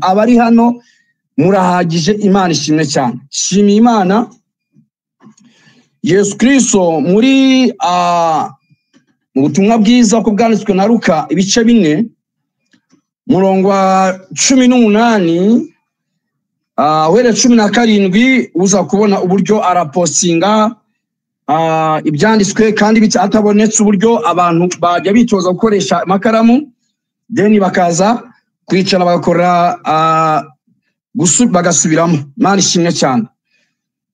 abari hano murahagije. Imana ishimwe cyane. Shimiye Imana. Yesu Kristo muri mu butumwa bwiza ko bwanditswe na Luka ibice 4 murongo wa 18 were 17 uza kubona uburyo arapostinga ibyanditswe kandi bitabonetse uburyo abantu bajya bitoza gukoresha makaramu deni bakaza kwicara bagakora bagasubiramo. Imana ishimwe cyane.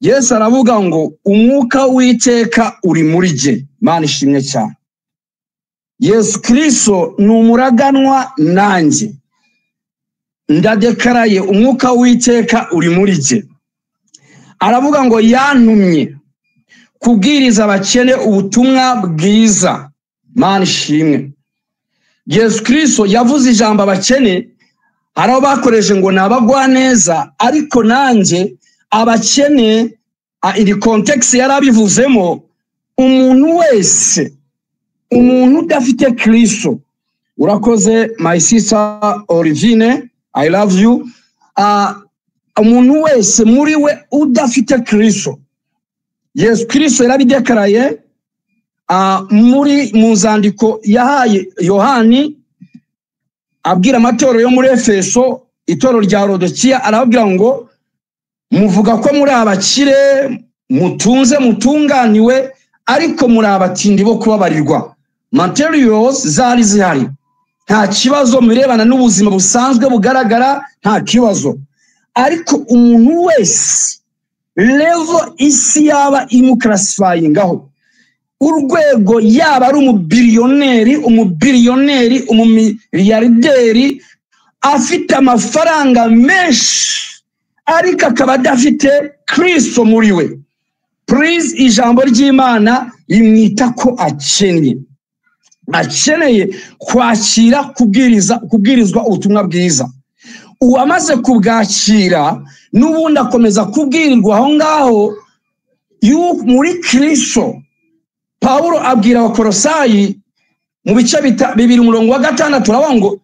Yesu aravuga ngo umwuka w'Iteka uri muri je. Imana ishimwe cyane. Yesu Kristo ni umuraganwa nanjye. Ndadekaraye umwuka w'Iteka uri muri je. Aravuga ngo yantumye kubwiriza abakene ubutumwa bwiza. Imana ishimwe. Yesu Kristo yavuze ijambo abakene, araho bakoreje ngo nabagwa neza, ariko nanjye abakene iri context yarabivuzemo umuntu wese, umuntu udafite Kristo. Urakoze my sister Origine, I love you. Umuntu wese muri we udafite Kristo, Yesu Kristo yarabidekaraye muri muzandiko yahaye Yohani abwira amatorero yo muri Efeso, itorero rya Laodikiya, arababwira ngo muvuga ko muri abakire, mutunze, mutunganiwe, ariko muri abatindi bo kubabarirwa. Materials zari zihari, nta kibazo mirebana n'ubuzima busanzwe bugaragara, nta kibazo. Ariko umuntu wese level isi yaba imuclassifyingaho, urwego yaba ari umubillionnaire, umumiliyarderi, afite amafaranga menshi ariko akaba adafite Kristo muri we, please ijambo ry'Imana rimwita ko akeneye kwakira kubwirizwa ubutumwa bwiza. Uwamaze kubwakira n'ubundi akomeza kubwirirwa aho ngaho muri Kristo. Paulo abwira Abakolosayi mu bice 2:6 turavuga ngo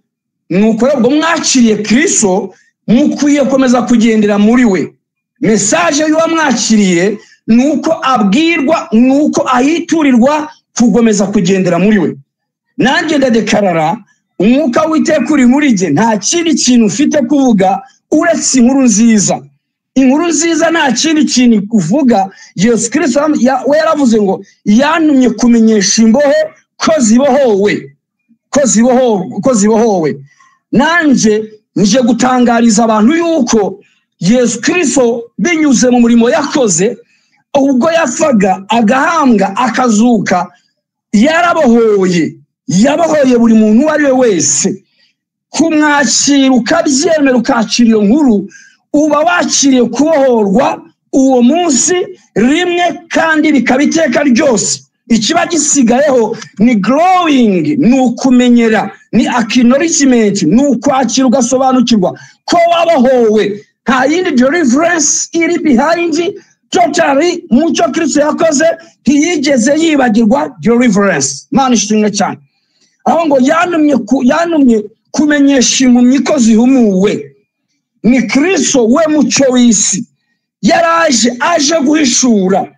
nuko rero mwakiriye Kristo mukwiye komeza kugendera muri we. Message y'uwamwakiriye nuko abwirwa, nuko ahiturirwa kugomeza kugendera muri we. Nanjye ndadekarara umwuka w'Iteka uri muri je, nta kindi kintu ufite kuvuga uretse inkuru nziza. Inkuru nziza nta kindi kintu kuvuga. Yesu Kristo we yaravuze ngo yantumye kumenyesha imbohe ko zibohowe. Nanjye nije gutangariza abantu yuko Yesu Kristo binyuze mu murimo yakoze, ubwo yafaga agahambwa akazuka, yabohoye buri muntu uwo ari we wese. Kumwakira ukabyemera ukakira iyo nkuru, uba wakiriye kubohorwa uwo munsi rimwe kandi bikabiteka ryose. Ikiba gisigayeho ni growing, ni ukumenyera, ni acknowledgement, ni ukwakira ugasobanukirwa ko wabohowe. Nta yindi deliverance iri behind. Totally mucyo Kristo yakoze ntiyigeze yibagirwa deliverance. Imana ishimwe cyane. Aho ngo yantumye kumenyesha impumyi ko zihumuwe. Ni Kristo we mucyo w'isi yaraje aje guhishura.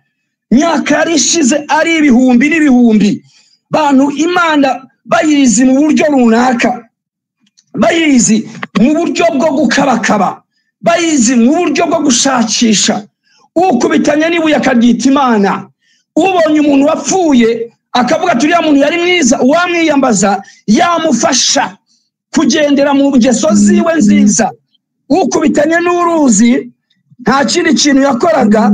Myaka yarishize ari ibihumbi n'ibihumbi bantu Imana bayizi mu buryo runaka, bayizi mu buryo bwo gukabakaba, bayizi mu buryo bwo gushakisha. Ukubitanya n'ibuye akaryita Imana. Ubonye umuntu wapfuye akavuga turiya muntu yari mwiza, uwamwiyambaza yamufasha kugendera mu ngeso ziwe nziza. Ukubitanya n'uruzi nta kindi kintu yakoraga,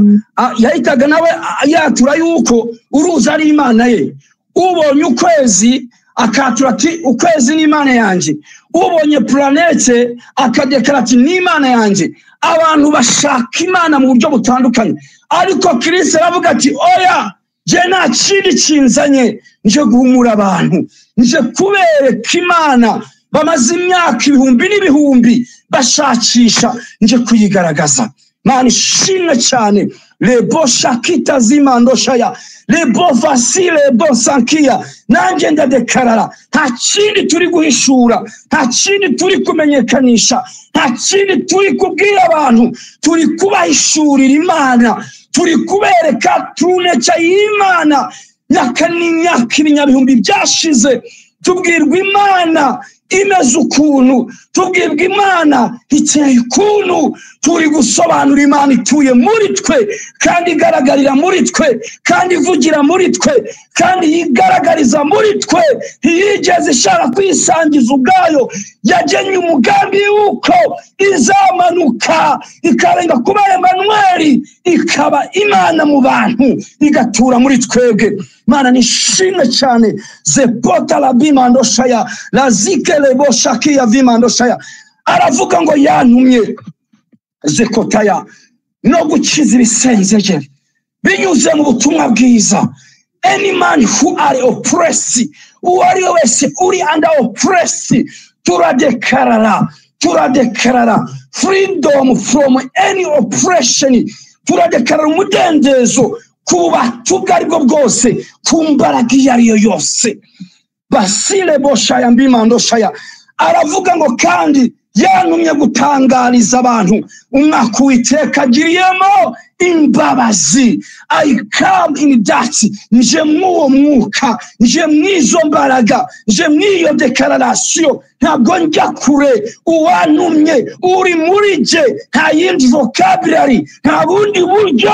yahitaga nawe yatura yuko uruzi ari Imana ye. Ubonye ukwezi akatura ati ukwezi ni Imana yanjye. Ubonye planete akadekara ati ni Imana yanjye. Abantu bashaka Imana mu buryo butandukanye, ariko Kristo aravuga ati oya, je nta kindi kinzanye, nje guhumura abantu, nje kubereka Imana bamaze imyaka ibihumbi n'ibihumbi bashakisha, nje kuyigaragaza. Imana ishimwe cyane. lebo shakita zimandoshaya lebo vasile lebo sankia nanjye ndadekarara nta kindi turi guhishura nta kindi turi kumenyekanisha nta kindi turi kubwira abantu turi kubahishurira Imana turi kubereka tuneca y'Imana nyakaninyaka ibinyabihumbi byashize tubwirwa Imana imeze ukuntu tubwirwa Imana iteye ukuntu turi gusobanura Imana ituye muri twe kandi igaragarira muri twe kandi ivugira muri twe kandi yigaragariza muri twe ntiyigeze ishaka kwisangiza ubwayo yagennye umugambi yuko izamanuka ikarenga kuba Emanueli ikaba Imana mu bantu igatura muri twebwe. Mana nishimwe cyane zepota la bimandoshaya lazike lebo shakia vimandoshaya aravuga ngo yantumye zekotaya no gukiza ibisenzegere binyuze mu butumwa bwiza. Any man who are oppressed, uwari wese uri under oppressed, turadekarara freedom from any oppression, turadekarara umudendezo kuba tugaribwo bwose kumbaraga yariyo yose. Basile boshaya mbimandoshaya aravuga ngo kandi yantumye gutangariza abantu umwaka Uwiteka agiriyemo imbabazi. I come in that, nje mwuwo mwuka, nje mwizo mbaraga, nje mwiyo declaration, ntabwo njya kure. Uwantumye uri muri je, nta yindi vocabulary, nta bundi buryo.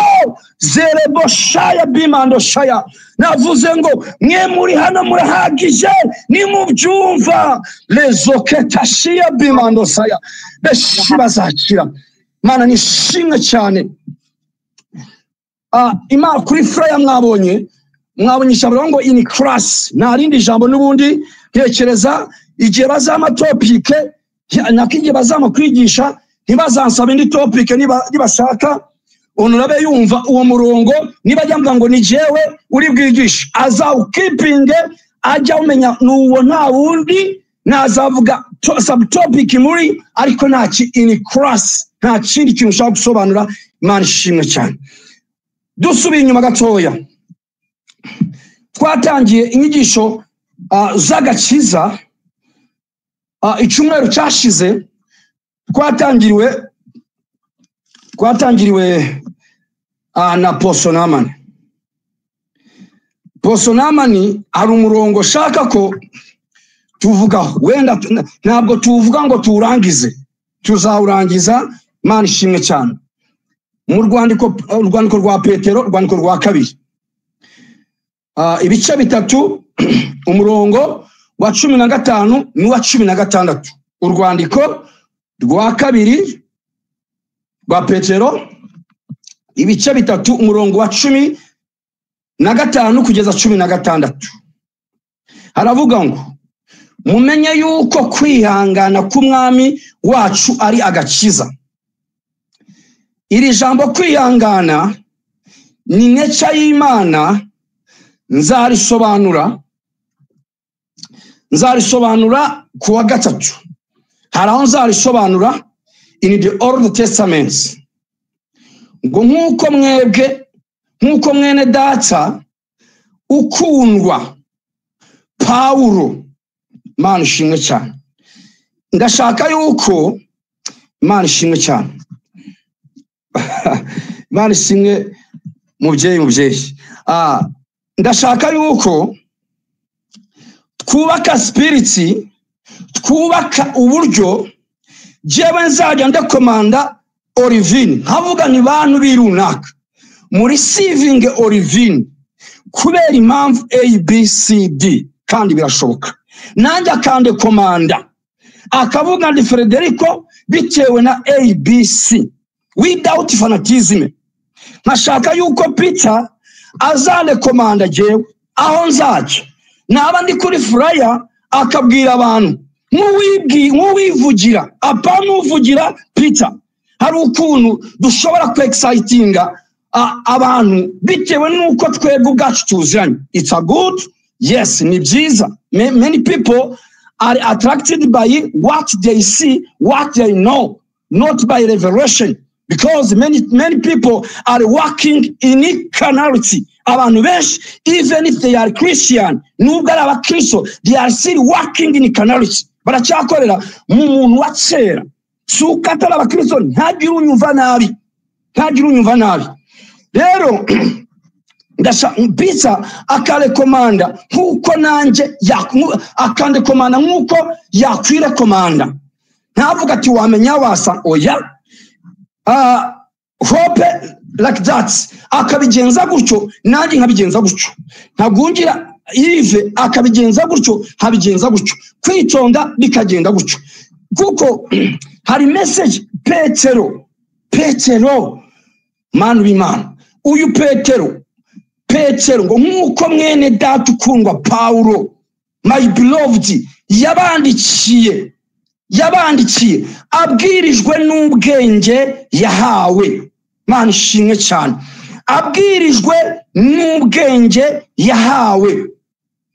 Zereboshaya bimandoshaya navuze ngo mwe muri hano murahagije nimubyumva. Lezoketashia bimandosaya beshi bazakira. Mana nishimwe cyane. Imana kuri Freya mwabonye ijambo ngo in class nta rindi jambo n'ubundi tekereza igihe bazama topic nakigiye bazama kwigisha ntibazansaba indi topic nibashaka onurabe yumva uwo murongo niba yambwa ngo ni jewe uri bwigisha azawukipinge ajya umenya nuwo nta wundi nazavuga subtopic muri ariko naki in class nta kindi kintu ushaka gusobanura. Imana ishimwe cyane. Dusubiye inyuma gatoya twatangiye inyigisho z'agakiza icyumweru cyashize twatangiriwe na Posonamani. Posonamani hari umurongo shaka ko tuvugaho, wenda ntabwo tuvuga ngo turangize, tuzawurangiza. Imana ishimwe cyane. Mu rwandiko rwa Petero, urwandiko rwa kabiri, ibice bitatu, umurongo wa 15 n'uwa 16. Urwandiko rwa kabiri rwa Petero, ibice bitatu, umurongo wa 15 kugeza 16. Haravuga ngo mumenye yuko kwihangana k'umwami wacu ari agakiza. Iri jambo kwihangana ni nature y'Imana. nzarisobanura kuwa gatatu. Haraho nzarisobanura in the Old Testament. Ngo nkuko mwene data ukundwa Paulo. Imana ishimwe cyane. Ndashaka yuko Imana ishimwe cyane. Imana ishimwe mubyeyi. Ndashaka yuko twubaka spirit, twubaka uburyo jewe nzajya ndakomanda Olivine nkavuga ni bantu birunaka muri receiving Olivine kubera impamvu ABCD, kandi birashoboka. Nanjye akande komanda akavuga ndi Federico bitewe na ABC without fanatism. Nkashaka yuko Peter azane komanda jewe aho nzaje naba ndi kuri flyer akabwira abantu nk'uwivugira apana uvugira Peter. Hari ukuntu dushobora ku excitinga abantu bitewe nuko twebwe ubwacu tuzanye. It's a good, yes, ni byiza. Many people are attracted by what they see, what they know, not by revelation. because many people are working in carnality. Abantu benshi, even if they are Christian, nubwo ari abakristo, they are still working in carnality. Baracyakorera mu muntu wa kera. Suka atari abakristo ntagire unyumva nabi. Rero Peter akarekomanda nkuko nanje akandekomanda nkuko yakwirekomanda. Ntavuga ati wamenya wasa oya. Hope like that. Akabigenza gutyo nanjye nkabigenza gutyo. Ntagungira Yves akabigenza gutyo habigenza gutyo. Kwitonda bikagenda gutyo. Kuko hari message Petero manu w'Imana. Uyu Petero ngo nkuko mwene data ukundwa Paulo, my beloved, yabandikiye abwirijwe n'ubwenge yahawe. Mana ishimwe cyane. Abwirijwe n'ubwenge yahawe.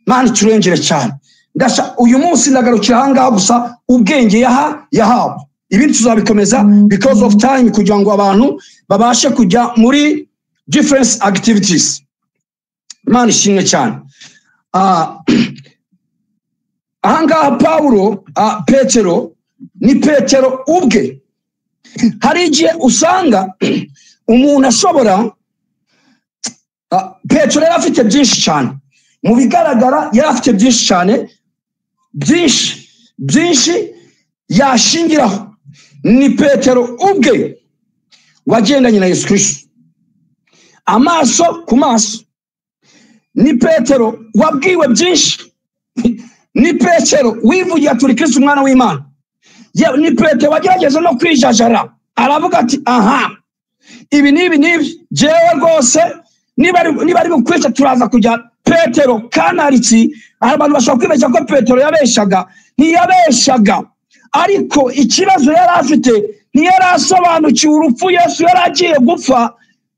Mana turengere cyane. Ndasha uyu munsi ndagarukira hanga gusa ubwenge yahawe. Ibindi tuzabikomeza because of time kugira ngo abantu babashe kujya muri different activities. Mana ishimwe cyane. Ahanga Paulo Petero ni Petero ubwe. Hari igihe usanga umuntu ashobora Petero yari afite byinshi cyane. Mu bigaragara yari afite byinshi cyane. Byinshi yashingiraho. Ni Petero ubwe wagendanye na Yesu Kristo amaso ku maso. Ni Petero wabwiwe byinshi. Ni Petero wivugiye turi Kristo umwana w'Imana. Ni Petero wagerageza no kwijajara. Aravuga ati ibi jewe rwose niba ari bukwica turaza kujya. Petero kanariki abantu bashobora kwibeshya ko Petero yabeshaga. Ntiyabeshaga, ariko ikibazo yari afite ntiyari asobanukiwe urupfu Yesu yari agiye gupfa.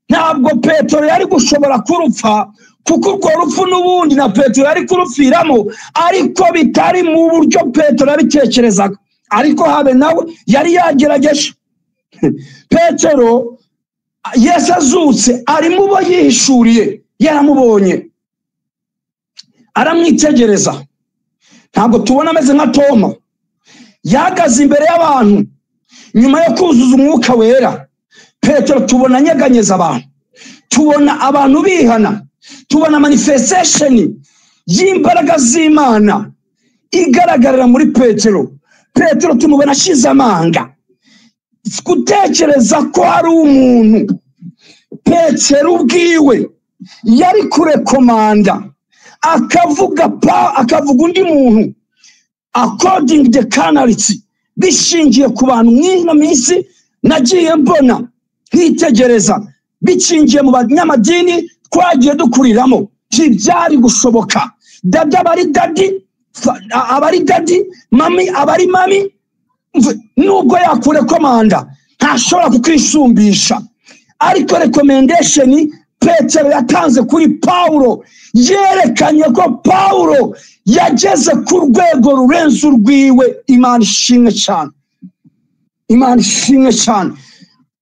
Ntabwo Petero yari gushobora kurupfa, kuko urwo rupfu n'ubundi na Petero yari kurupfiramo, ariko bitari mu buryo Petero yabitekerezaga. Ariko habe nawe yari yagerageje. Petero Yesu azutse ari mu bo yihishuriye, yaramubonye aramwitegereza. Ntabwo tubona ameze nka Toma yagaze imbere y'abantu nyuma yo kuzuza umwuka wera. Petero tubona nyeganyeza abantu, tubona abantu bihana, tubona manifestation y'imbaraga z'Imana igaragarira muri Petero. Petero tumubona ashize amanga gutekereza ko ari umuntu. Petero ubwiwe yari kurekomanda akavuga undi muntu according the carnality, bishingiye ku bantu mw'ino minsi nagiye mbona nkitegereza, bicingiye mu banyamadini twagiye dukuriramo. Byari gushoboka. Dada abari dadi, mami abari mami, nubwo yakurekomanda ntashobora kukwisumbisha. Ariko recommendation Petero yatanze kuri Paulo yerekanye ko Paulo yageze ku rwego rurenze urwiwe. Imana ishimwe cyane.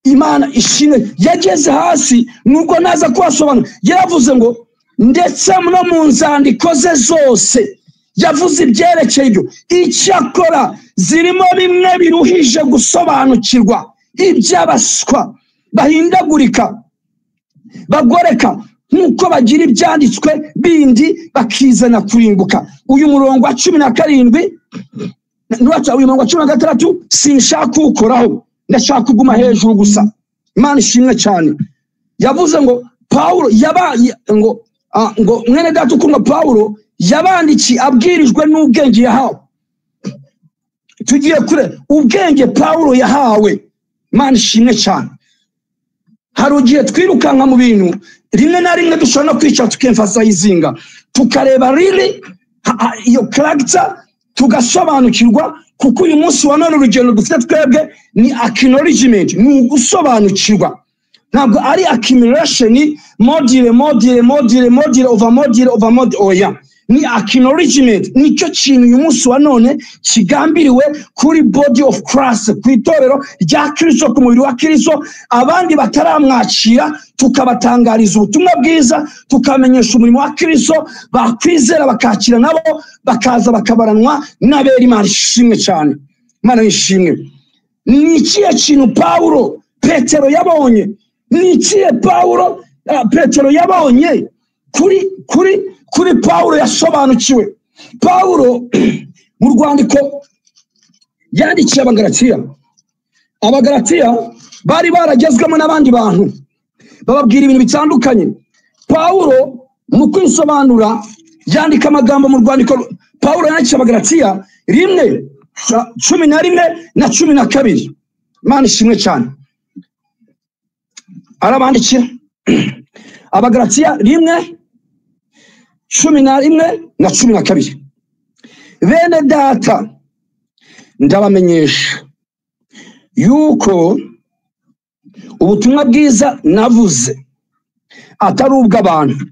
Imana ishimwe. Yageze hasi nubwo naza kubasobanura. Yaravuze ngo ndetse no mu nzandiko ze zose yavuze ibyerekeye ibyo. Icyakora zirimo bimwe biruhije gusobanukirwa, iby'abaswa bahindagurika bagoreka nkuko bagira ibyanditswe bindi bakizana kurimbuka. Uyu murongo wa 17 uyu murongo wa 16 sinshaka ukoraho, ndashaka kuguma hejuru gusa. Imana ishimwe cyane. Yavuze ngo Paulo ngo mwene data ukundwa Paulo yabandiki abwirijwe n'ubwenge yahawe. Tugiye kure ubwenge Paulo yahawe. Imana ishimwe cyane. Hari ugiye twirukanka mu bintu rimwe na rimwe dushobora no kwica tukemfasizinga tukareba really iyo character tugasobanukirwa, kuko uyu munsi wa none urugendo dufite twebwe ni acknowledgement, ni ugusobanukirwa. Ntabwo ari accumulation, module over module over module. Oya, ni acknowledgement, nicyo kintu uyu munsi wa none kigambiriwe kuri body of Christ, ku itorero rya Kristo, ku mubiri wa Kristo. Abandi bataramwakira tukabatangariza ubutumwa bwiza, tukamenyesha umurimo wa Kristo, bakwizera bakakira nabo bakaza bakabaranwa n'abera. Imana ishimwe cyane, Imana ishimwe. Ni ikihe kintu Paulo Petero yabonye? Ni ikihe Paulo Petero yabonye kuri Paulo yasobanukiwe? Paulo mu rwandiko yandikiye Abagalatiya bari baragezwemo n'abandi bantu, bababwira ibintu bitandukanye. Paulo mu kwisobanura yandika amagambo mu rwandiko. Paulo yandikiye Abagalatiya 1:11 na 12. Imana ishimwe cyane. Arabandikira Abagalatiya 1:11 na 12. Bene data, ndabamenyesha yuko ubutumwa bwiza navuze atari ubw'abantu.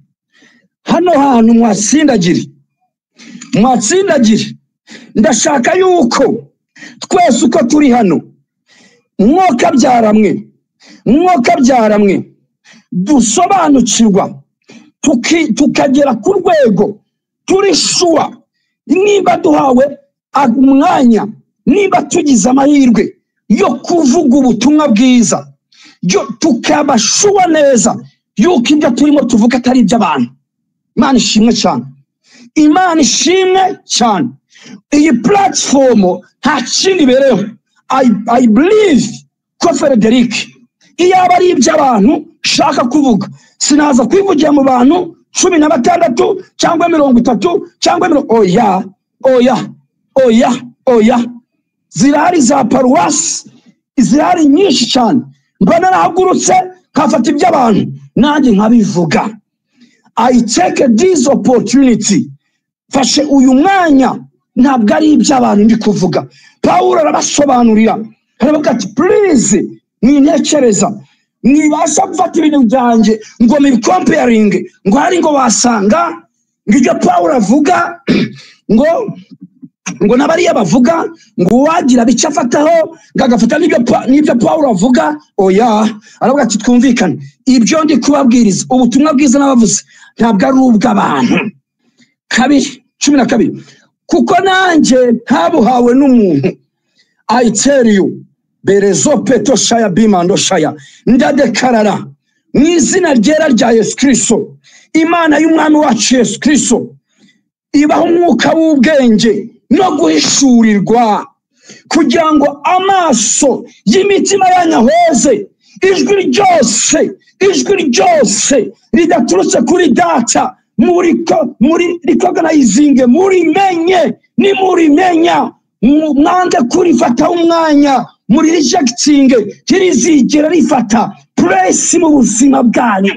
Hano hantu mwatsindagire. Ndashaka yuko twese uko turi hano mwuka byaramwe dusobanukirwa, tukagera ku rwego turi shuwa, niba duhawe umwanya, niba tugize amahirwe yo kuvuga ubutumwa bwiza, tukaba shuwa neza yuko ibyo turimo tuvuga atari iby'abantu. Imana ishimwe cyane, Imana ishimwe cyane. Iyi platform nta kindi bereho. I believe ko Frederick iyo aba ari iby'abantu shaka kuvuga, sinaza kwivugira mu bantu 16 cyangwa 30 cyangwa oya. Zirahari za paruwasi, zirahari nyinshi cyane. Mbona nahagurutse kafata iby'abantu nanjye nkabivuga. I take this opportunity. Fashe uyu mwanya ntabwo ari iby'abantu ndi kuvuga. Paulo arabasobanurira, aravuga ati please nintekereza, nibasha gufata ibintu byanjye ngo comparing, ngo hari ngo wasanga ngibyo Paulo avuga ngo nabariya bavuga ngo wagira bica afataho ngagafata n'ibyo Paulo avuga. Oya, aravuga ati twumvikane, ibyo ndi kubabwiriza ubutumwa bwiza nabavuze ntabwo ari ubw'abantu. 12 kuko nanjye ntabuhawe n'umuntu. I tell you, berezo peto shaya bimando shaya, ndadekarara mu izina ryera rya Yesu Kristo, Imana y'umwami wacu Yesu Kristo ibaho umwuka w'ubwenge no guhishurirwa, kugira ngo amaso y'imitima yanyahweze ijwi ryose ridaturutse kuri data muri recognize, muri menya mwande kurifata umwanya, muri rejecting tirizigera rifata place mu buzima bwanyu.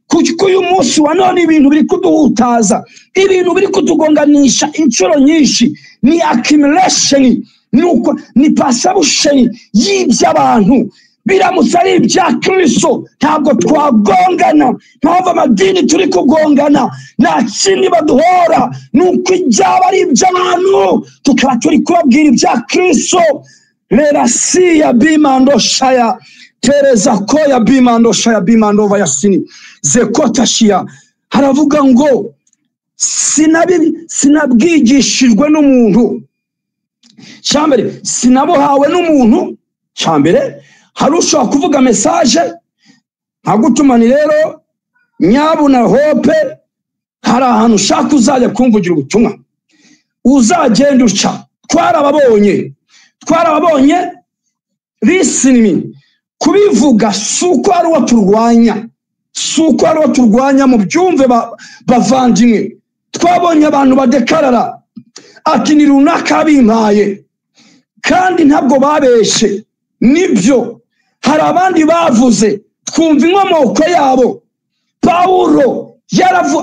Kuko uyu munsi wa none ibintu biri kuduhutaza, ibintu biri kutugonganisha inshuro nyinshi, ni accumulation, nuko ni perception y'iby'abantu. Biramutse ari ibya Kristo ntabwo twagongana, ntabwo amadini turi kugongana, nta kindi baduhora, nuko ibyaba ari iby'abantu tukaba turi kubabwira ibya Kristo. Lerasiya bimando shaya tereza koya bimando shaya bimando vayasini zekotashia. Haravuga ngo sinabwigishijwe n'umuntu. Cyambere sinabuhawe n'umuntu. Cyambere hari ushobora kuvuga message nkagutumani rero nyabuna hope, hari ahantu ushaka uzajya kumvugira ubutumwa, uzagenda uca. Twarababonye listening, kubivuga suko ari uwo turwanya, mu byumve bavandimwe. Twabonye abantu badekarara ati ni runaka bimpaye, kandi ntabwo babeshe. Nibyo hari abandi bavuze twumva inkomoko yabo. Paulo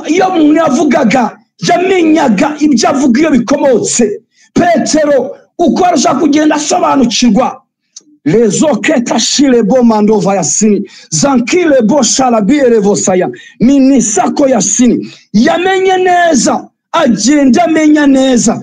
iyo umuntu yavugaga yamenyaga ibyo avuga iyo bikomotse. Petero uko arashaka kugenda asobanukirwa, lezo keta shile bo mandova yasini zankile bo shalabiere vosaya minisako yasini, yamenye neza agenda amenya neza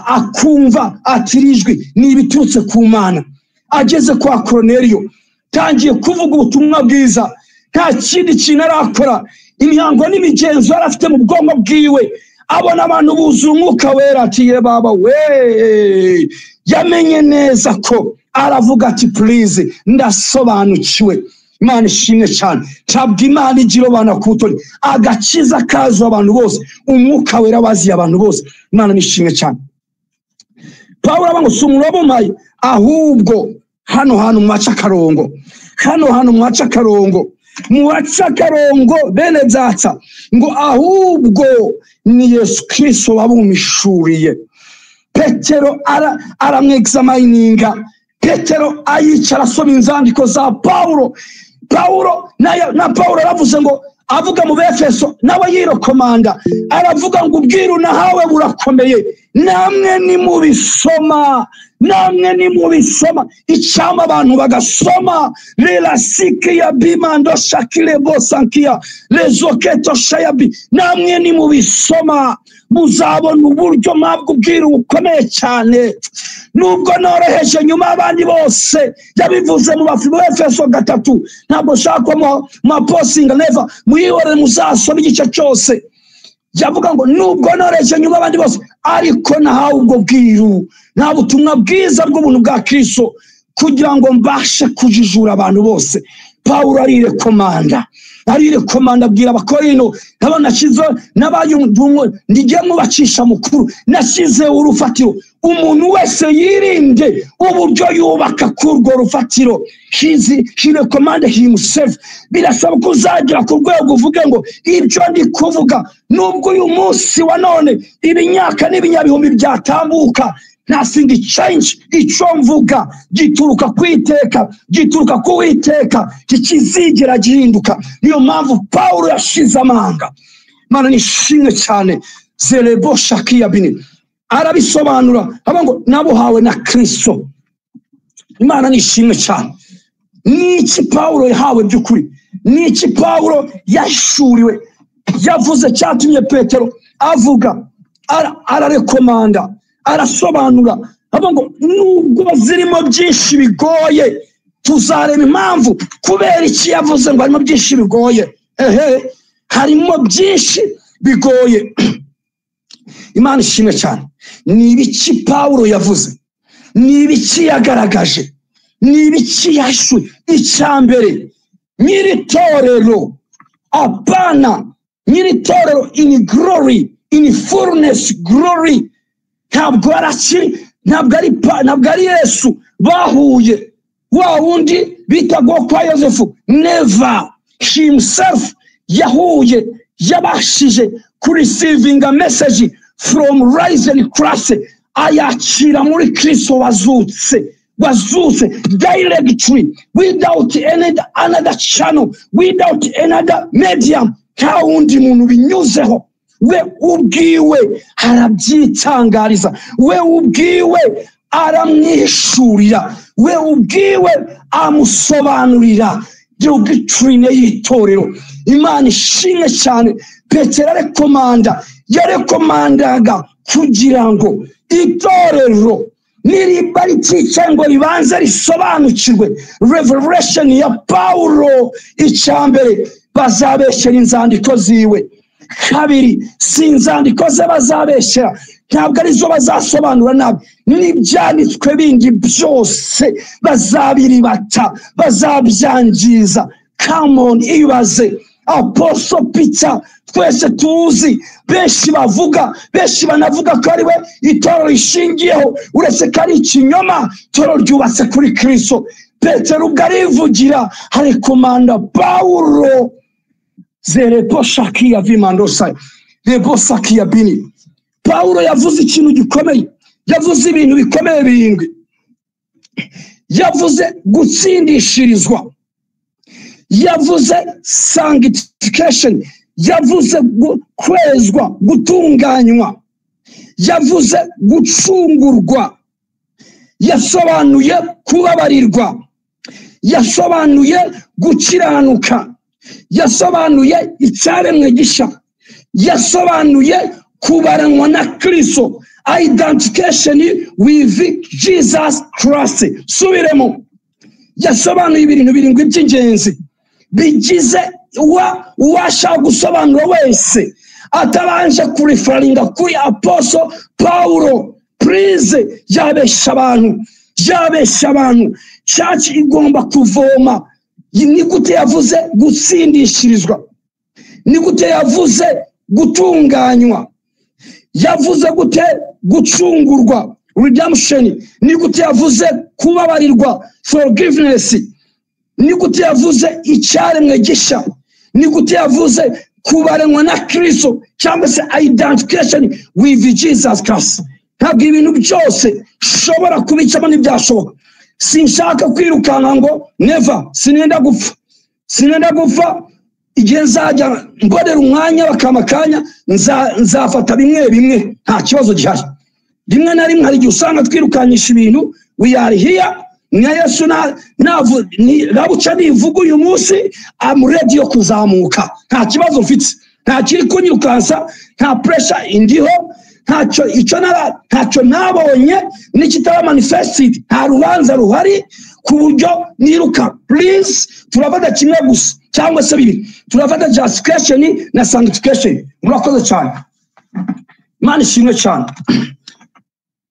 akumva atirijwi nibiturutse ku Mana. Ageze kwa Korneliyo tangiye kuvuga ubutumwa bwiza, nta kindi kintu arakora, imihango n'imigenzo yarafite mu bwonko bwiwe, abona abantu buzuye umwuka wera, ati ye baba we, yamenye neza ko aravuga ati please ndasobanukiwe. Imana ishimwe cyane. Ntabwo Imana igira abana ku butoni, agakiza kazo abantu bose, umwuka wera waziye abantu bose. Imana nishimwe cyane. Pawulo abango sumurobo maye, ahubwo hano mwaca karongo, hano mwaca karongo bene data, ngo ahubwo ni Yesu Kristo wabumishuriye. Petero aramwexamininga, Petero ayicara asoma inzandiko za Pawulo na Pawulo aravuze ngo, avuga mu Befeso nawe yirokomanda, aravuga ngo ubwiru nahawe burakomeye, namwe ni mubisoma icyama abantu bagasoma lela sikia bimando shakile bosankia lezoketo shayabi, namwe ni mubisoma muzabona uburyo mwabwo ubwiru bukomeye cyane. Nubwo noroheje nyuma abandi bose yabivuze mu Befeso 3, ntabwo shaka mu posting never muyihore muzasoma igice cyose. Yavuga ngo nubwo noroheje nyuma abandi bose, ariko nahawe ubwo bwiru, nta butumwa bwiza bw'ubuntu bwa Kristo kugira ngo mbashe kujijura abantu bose. Pawulo arirekomanda abwira Abakorino, nashize n'abayumwe ndigiye mubacisha mukuru, nashize urufatiro, umuntu wese yirinde uburyo yubaka kurwo rufatiro. He recommended himself. Birasaba kuzagira ku rwego uvuge ngo ibyo ndi kuvuga nubwo uyu munsi wa none ibinyaka n'ibinyabihumbi byatambuka, nothing change. Icyo mvuga gituruka kwiteka, gituruka kuwiteka, kikizigera gihinduka. Niyo mpamvu Pawulo yashize amanga. Mana nishimwe cyane. Zerebo shakia bini arabisobanura abango nabuhawe na Kristo. Imana nishimwe cyane. Niki Pawulo yahawe by'ukuri, niki Pawulo yashuriwe, yavuze cyatumye Petero avuga, ararekomanda, arasobanura abango nubwo zirimo byinshi bigoye, tuzareba impamvu kubera iki yavuze ngo harimo byinshi bigoye. Harimo byinshi bigoye. Imana ishimwe cyane. Ni ibiki Pawulo yavuze, ni ibiki yagaragaje, ni ibiki yashuye. Icyambere, nyiritorero apana, nyiritorero in glory, in fullness glory. Ntabwo ari Yesu bahuye, wa wundi bitago kwa Yosefu, never. Himself yahuye, yabashije ku receiving a message from risen Christ, ayakira muri Kristo wazutse directly, without another channel, without another medium. Nta wundi muntu binyuzeho. We ubwiwe arabyitangariza, we ubwiwe aramwishurira, we ubwiwe amusobanurira doctrine y'itorero. Imana ishimwe cyane. Petero yarekomandaga kugira ngo itorero niriba riticaye ngo ribanze risobanukirwe revelation ya Pawulo. Icyambere, bazabeshyera inzandiko ziwe. Kabiri, si inzandiko ze bazabeshyera, ntabwo arizo bazasobanura nabi, n'ibyanditswe bindi byose bazabiribata, bazabyangiza. Come on, ibaze Apostle Peter twese tuzi, benshi banavuga ko ari we itorero rishingiyeho, uretse ko ari ikinyoma, itorero ryubatse kuri Kristo. Petero ubwo arivugira arekomanda Pawulo. Zerebo shakia vimandosa rebo sakia bini. Pawulo yavuze ikintu gikomeye, yavuze ibintu bikomeye birindwi. Yavuze gutsindishirizwa, yavuze sanctification, yavuze kwezwa, gutunganywa, yavuze gucungurwa, yasobanuye kubabarirwa, yasobanuye gukiranuka, yasobanuye icyaremwe gisha, yasobanuye kubaranwa na Kristo, identification with Jesus Christ. Subiremo, yasobanuye ibintu birindwi by'ingenzi bigize uwashaka gusobanura wese atabanje kurifaringa kuri Apostle Paulo. Please, yabesha abantu. Church igomba kuvoma. Ni gute yavuze gutsindishirizwa, ni gute yavuze gutunganywa, yavuze gute gucungurwa, redemption, ni gute yavuze kubabarirwa, forgiveness, ni gute yavuze icyaremwe gisha, ni gute yavuze kubaranwa na Kristo cyangwa se identification with Jesus Christ. Ntabwo ibintu byose shobora kubicamo n'ibyashoboka. Sinshaka kwirukanka ngo never, sinenda gupfa igihe nzajya mbonera umwanya bakamakanya nzafata bimwe nta kibazo gihari. Rimwe na rimwe hari igihe usanga twirukanyisha ibintu. We are here, na Yesu nabuca nivuga uyu munsi I'm ready yo kuzamuka, nta kibazo mfite, nta kiri kunyirukansa, nta pressure indiho, ntacyo nabonye n'ikitaba manifested, nta rubanza ruhari ku buryo niruka. Please, turafata kimwe gusa cyangwa se bibiri, turafata justification na sanctification. Murakoze cyane, Imana ishimwe cyane.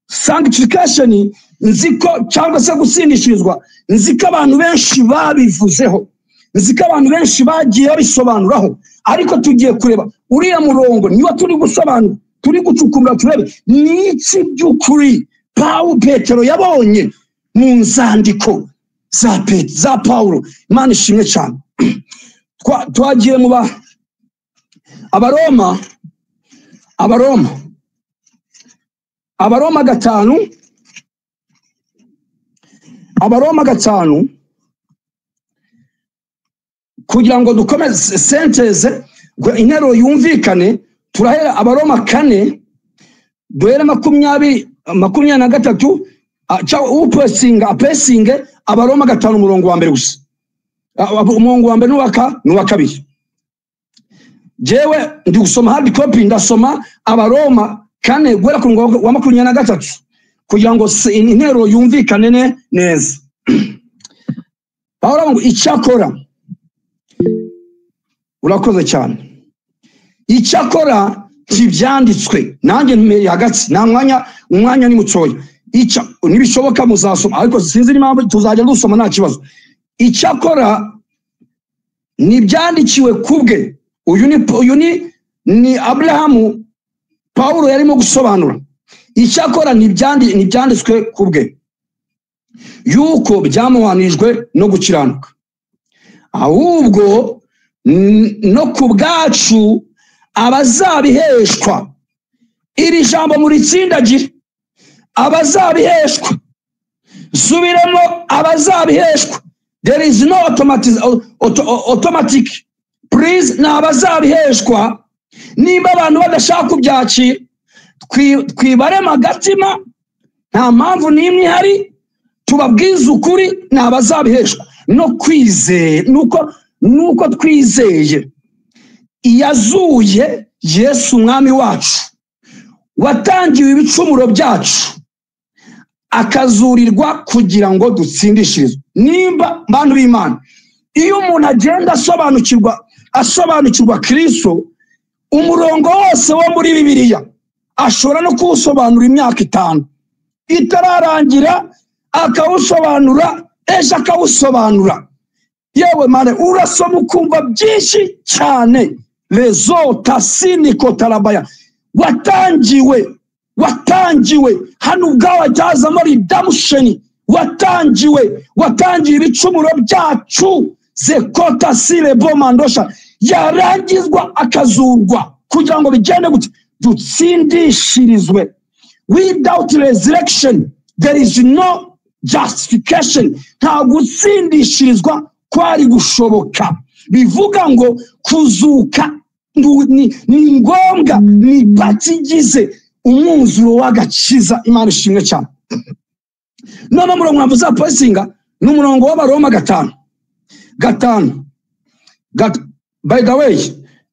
Sanctification nziko cyangwa se gutsindishirizwa, nziko abantu benshi babivuzeho, nziko abantu benshi bagiye bisobanuraho, ariko tugiye kureba uriya murongo niba turi gusobanura, turi gucukumura turebe n'iki by'ukuri Petero yabonye mu nzandiko za Paulo. Imana ishimwe cyane. Twagiye mu Abaroma 5 kugira ngo dukomeze senteze intero yumvikane. Turahera Abaroma 4 duhere 23 upesinge Abaroma 5 umurongo wa mbere gusa, umurongo wa mbere n'uwa kabiri. Jewe ndi gusoma hard copy, ndasoma Abaroma 4 guhera ku murongo wa 23 kugira ngo intero yumvikane neza. Paulo ngo icyakora, urakoze cyane, icyakora kibyanditswe, nanjye mperi hagati, nta umwanya ni mucoya, nibishoboka muzasoma, ariko sinzi impamvu tuzajya dusoma nta kibazo. Icyakora nibyandikiwe kubwe. Uyu ni Abrahamu Paulo yarimo gusobanura. Icyakora nibyanditswe kubwe yuko byamuhanijwe no gukiranuka, ahubwo no ku bwacu abazabiheshwa. Iri jambo muri tsindagire, abazabiheshwa. Subiremo, abazabiheshwa. There is no automatic. Please, na abazabiheshwa. Niba abantu badashaka kubyakira, twibarema agatima, nta mpamvu n'imwe ihari, tubabwiza ukuri, na abazabiheshwa no kwizera. Nuko twizeye iyazuye Yesu umwami wacu, watangiwe ibicumuro byacu, akazurirwa kugira ngo dutsindishirizwe. Nimba bantu b'Imana, iyo umuntu agenda asobanukirwa Kristo, umurongo wose wo muri Bibiliya ashobora no kuwusobanura imyaka 5 itararangira, akawusobanura ejo akawusobanura. Yewe mane, urasoma ukumva byinshi cyane. Rezota siniko tarabaya, watangiwe hano ubwawe cyazamo redemption, watangiwe ibicumuro byacu, zekota sire bomandosha, yarangizwa akazurwa kugira ngo bigende gute dutsindishirizwe. Without resurrection there is no justification. Nta gutsindishirizwa kwari gushoboka. Bivuga ngo kuzuka ni ngombwa, ni bakigize umwuzuro w'agakiza. Imana ishimwe cyane. None murongo mwavuza posinga n'umurongo w'Abaroma 5. By the way,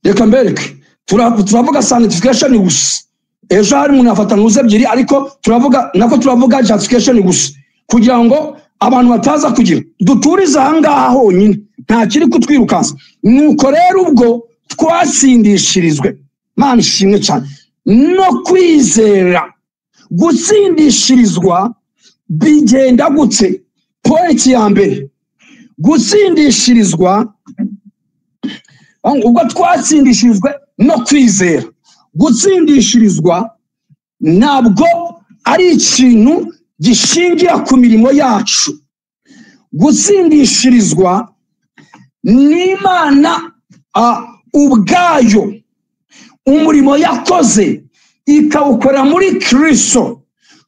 reka mbereke turavuga sanctification gusa. Ejo hari umuntu afata ntuze ebyiri ariko turavuga justification gusa kugira ngo abantu bataza kugira duturiza ahangaha honyine nta kiri kutwirukansa. Nuko rero ubwo twasindishirizwe, Mana ishimwe cyane, no kwizera. Gutsindishirizwa bigenda gutse. Point ya mbere, gutsindishirizwa ubwo twatsindishirizwe no kwizera. Gutsindishirizwa ntabwo ari ikintu gishingira ku mirimo yacu. Gutsindishirizwa n'Imana ubwayo, umurimo yakoze ikawukora muri Kristo,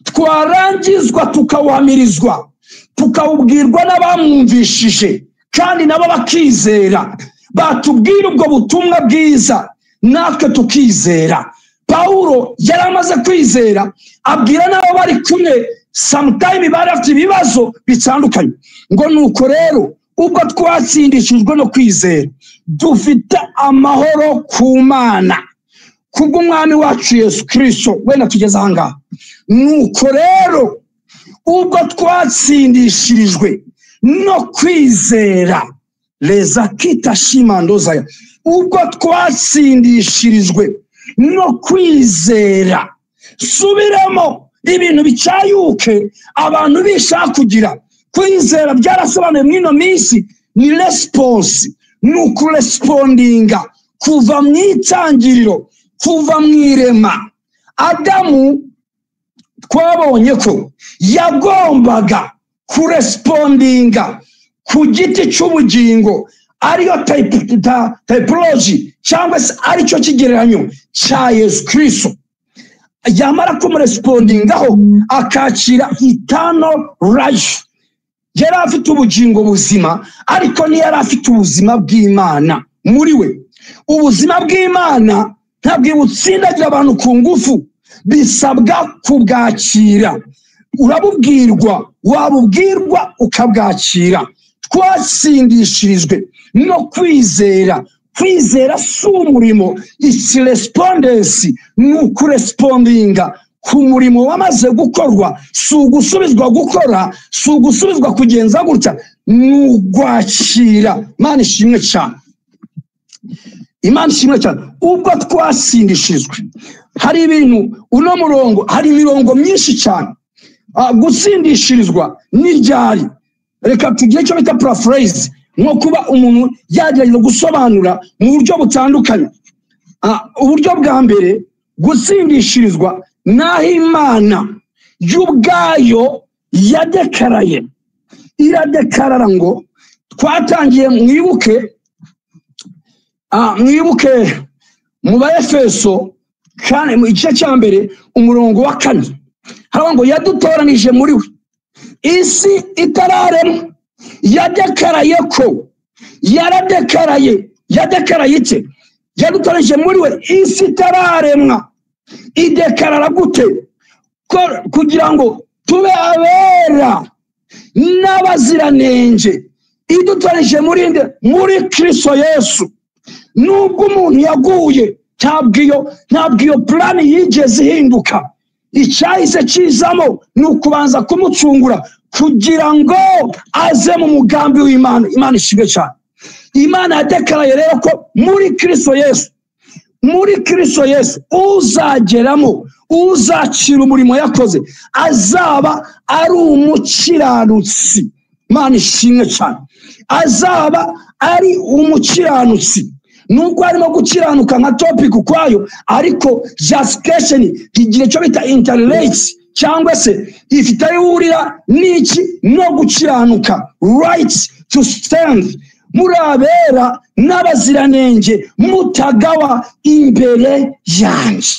twarangizwa tukawamirizwa, tukawubwirwa n'abamwumvishije kandi nabo bakizera, batubwira ubwo butumwa bwiza natwe tukizera. Paulo yaramaze kwizera, abwira nabo bari kumwe, sometime bari afite ibibazo bitandukanye, ngo nuko rero ubwo twatsindishijwe no kwizera dufite amahoro ku Mana kubw'umwami wacu Yesu Kristo. Wenda tugeze ahangaha. Nuko rero ubwo twatsindishirijwe no kwizera, leza kita shimandozaya, ubwo twatsindishirijwe no kwizera. Subiramo ibintu bicyayuke abantu bishaka kugira kwizera. Byarasobanuye mwino minsi ni response, nuko respondinga kuva mu itangiriro, kuva mu irema. Adamu twabonye ko yagombaga kurespondinga ku giti cy'ubugingo, ariyo typology cyangwa se aricyo kigereranyo cya Yesu Kristo. Yamara kumurespondingaho akakira eternal life. Yari afite ubugingo buzima, ariko ntiyari afite ubuzima bw'Imana muri we. Ubuzima bw'Imana ntabwo butsindagira abantu ku ngufu, bisabwa kubwakira. Urabubwirwa, wabubwirwa ukabwakira. Twatsindishirijwe no kwizera. Kwizera si umurimo, isi respondence, nuko respondinga ku murimo wamaze gukorwa. Si ugusubizwa gukora, si ugusubizwa kugenza gutya, n'ugwakira. Imana ishimwe cyane, Imana ishimwe cyane. Ubwo twatsindishirijwe, hari ibintu uno murongo, hari imirongo myinshi cyane. Gutsindishirizwa n'iryari, reka tugire icyo bita paraphrase, nko kuba umuntu yagerageza gusobanura mu buryo butandukanye. Uburyo bwa mbere, gutsindishirizwa naho Imana y'ubwayo yadekaraye. Iradekarara ngo, twatangiye mwibuke mu Baefeso kandi mu gice cya mbere umurongo wa 4, haravuga ngo yadutoranije muri we isi itararemwa. Yadekaraye ko, yaradekaraye ite? Yadutoranije muri we isi itararemwa. Idekarara gute? Kugira ngo tube abera n'abaziranenge. Idutoranije muri Kristo Yesu. Nubwo umuntu yaguye, ntabwo iyo plan yigeze ihinduka. Icyahise kizamo ni ukubanza kumucungura kugira ngo aze mu mugambi w'Imana. Imana ishimwe cyane. Imana yadekaraye rero ko muri Kristo Yesu uzageramo, uzakira umurimo yakoze, azaba ari umukiranutsi. Imana ishimwe cyane. Azaba ari umukiranutsi. Nubwo arimo gukiranuka nka topic ukwayo, ariko justification igihe cyo bita interrelates, cyangwa se ifite ayurira n'iki no gukiranuka, right to stand. Murabera n'abaziranenge mutagawa imbere yanjye.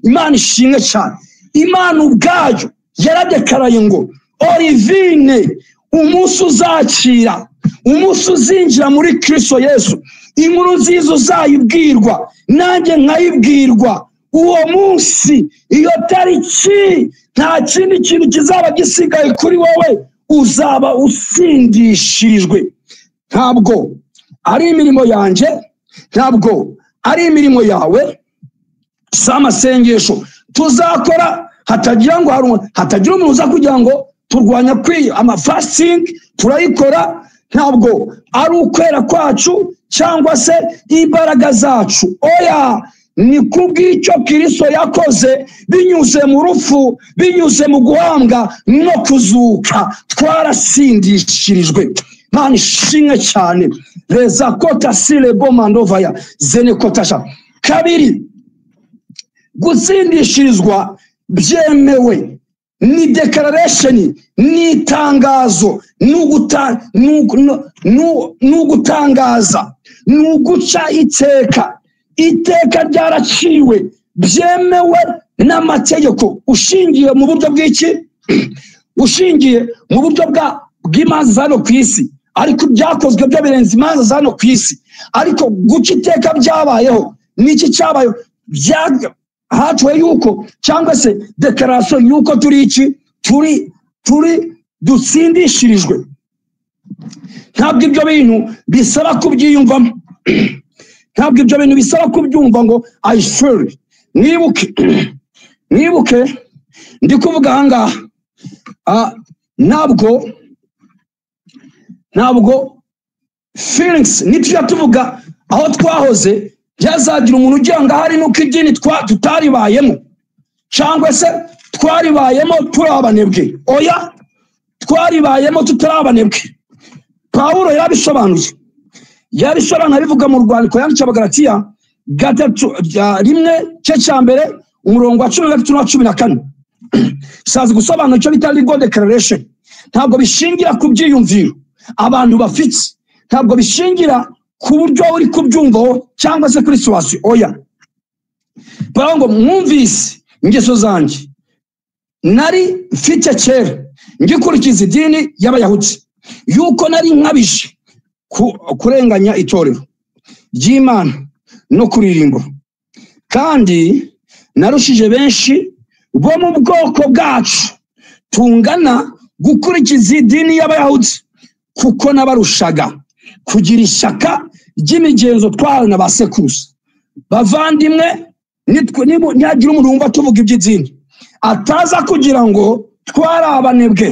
Imana ishimwe cyane. Imana ubwayo yaradekaraye ngo Olivine, umunsi uzakira, umunsi uzinjira muri Kristo Yesu, inkuru nziza uzayibwirwa, nanjye nkayibwirwa. Uwo munsi, iyo tariki, nta kindi kintu kizaba gisigaye kuri wowe, uzaba usindishirijwe. Ntabwo ari imirimo yanjye, ntabwo ari imirimo yawe, amasengesho tuzakora, hatagira umuntu uza kugira ngo turwanya fasting turayikora, ntabwo ari ukwera kwacu cyangwa se imbaraga zacu, oya, ni kubw'icyo Kristo yakoze binyuze mu rupfu, binyuze mu guhambwa no kuzuka, twarasindishirijwe. Mana ishimwe cyane. Reza kota sile bomandova ya zene kotasha. Kabiri, gutsindishirizwa byemewe ni declaration, ni itangazo, nugutangaza, nuguca iteka ryaraciwe, byemewe n'amategeko, ushingiye mu buryo bw'iki? Ushingiye mu buryo bw'imanza zano ku isi, ariko byakozwe byo birenze imanza zano ku isi. Ariko guca iteka byabayeho, n'iki cyabayeho? Hatuwe yuko cyangwa se declaration yuko turi iki? Turi dutsindishirijwe. Ntabwo ibyo bintu bisaba kubyiyumvamo, ntabwo ibyo bintu bisaba kubyumva ngo I feel. Nibuke ndi kuvuga ahangaha, ntabwo feelings nitujya tuvuga aho twahoze byazagira umuntu ugira ngo hari nuko idini tutaribayemo, cyangwa se twaribayemo turi abanebwe. Oya, twaribayemo tutari abanebwe. Pawulo yabisobanuye bivuga mu rwandiko yandikiye Abagalatiya 1:1 umurongo wa 13 na 14. Sazi gusobanura icyo bita legal declaration. Ntabwo bishingira ku byiyumviro abantu bafite, ntabwo bishingira ku buryo uri kubyumvaho cyangwa se kuri situation. Oya, ngo mwumvise ingeso zanjye nari mfite kera ngikurikiza idini y'Abayahudi, yuko nari nkabije kurenganya itorero ry'Imana no kuririmba, kandi narushije benshi bo mu bwoko bwacu tungana gukurikiza idini y'Abayahudi, kuko nabarushaga kugira ishyaka ry'imigenzo twahawe na ba sekuruza. Bavandimwe, ntihagira umuntu wumva tuvuga iby'idini ataza kugira ngo twari abanebwe.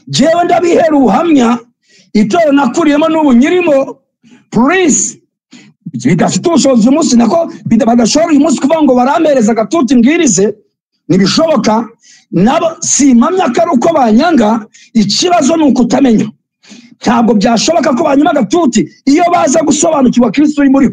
Jewe ndabihera ubuhamya, itorero nakuriyemo n'ubu nyirimo, please, bidafite ubushobozi uyu munsi, nako badashobora uyu munsi kuvuga ngo barampereza agatuti mbwirize, ntibishoboka. Nabo simpamya ko ari uko banyanga, ikibazo ni ukutamenya. Ntabwo byashoboka ko banyuma agatuti iyo baza gusobanukirwa Kristo uri muri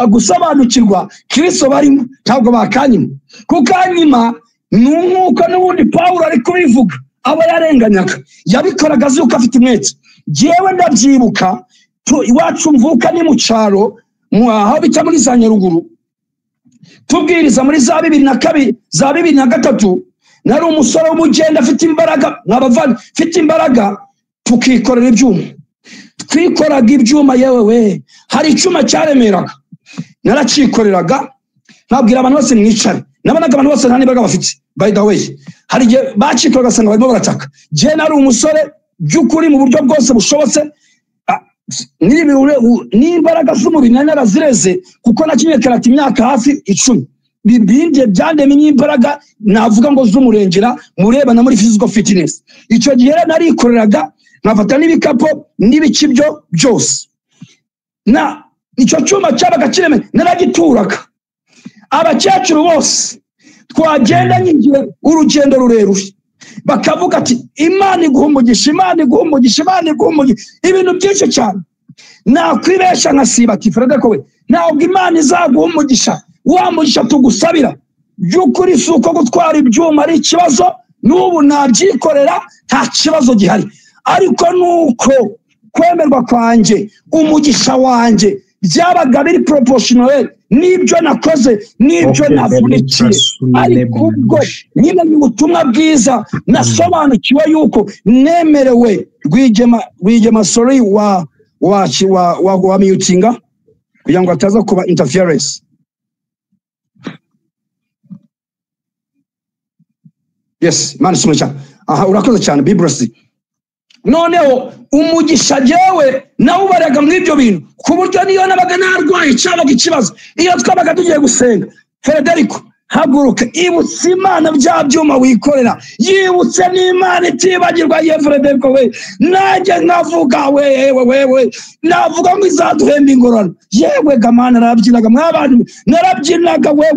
gusobanukirwa Kristo barimo, ntabwo bakanyima. Kuko anyima n'umwuka n'ubundi Pawulo ari kubivuga abo yarenganyaga, yabikoraga azi uko afite umwete. Jewe ndabyibuka iwacu mvuka ni mu cyaro, aho bita muri za Nyaruguru, tubwiriza muri za 2002 za 2003. Nari umusore w'umugenda afite imbaraga, nk'abavana mfite imbaraga, tukikorera ibyuma. Twikoraga ibyuma, yewe hari icyuma cyaremeraga, naracikoreraga, nabwira abantu bose mwicare. Nabonaga abantu bose nta n'imbaraga bafite. By the way, hari igihe bacikoraga asanga barimo barataka. Je nari umusore by'ukuri mu buryo bwose bushobotse, n'imbaraga z'umubiri narazireze, kuko nakinye karate imyaka hafi 10. Bibindi byandemye imbaraga navuga ngo z'umurengera mureba na muri physical fitness. Icyo gihe narikoreraga, nkafata n'ibikapo n'ibiki byo byose. Na icyo cyuma cyabaga kireme naragituraga. Abakecuru bose twagenda nyingiye urugendo rurerure, bakavuga ati Imana iguhumugisha, Imana iguhumugisha, Imana iguhumugisha, ibintu byinshi cyane. Nakwibesha nkasiba ati Fredeko we, ntabwo Imana izaguhumugisha, wamugisha tugusabira. By'ukuri si uko gutwara ibyuma ari ikibazo, n'ubu nabyikorera nta kibazo gihari. Ariko nuko kwemerwa kwanjye, umugisha wanjye byabaga biri proportional n'ibyo nakoze, n'ibyo navunikiye. Ariko ubwo nyine mu butumwa bwiza nasobanukiwe yuko nemerewe. Rwigema sorry wa mutinga kugira ngo ataza kuba interference. Yes, man sumucha. Aha, urakoze cyane Bibrasi. Noneho umugisha jewe nawe ubaraga mu ibyo bintu, ku buryo niyo nabaga narwaye cyabaga ikibazo, iyo twabaga tugiye gusenga, Federico haguruka ibutse Imana bya byuma wikorera, yibutse n'Imana itibagirwa Frederico we, najye navuga we navuga ngo izaduhemba ingorane, yewe gamana narabyinaga mw'abantu, narabyinaga we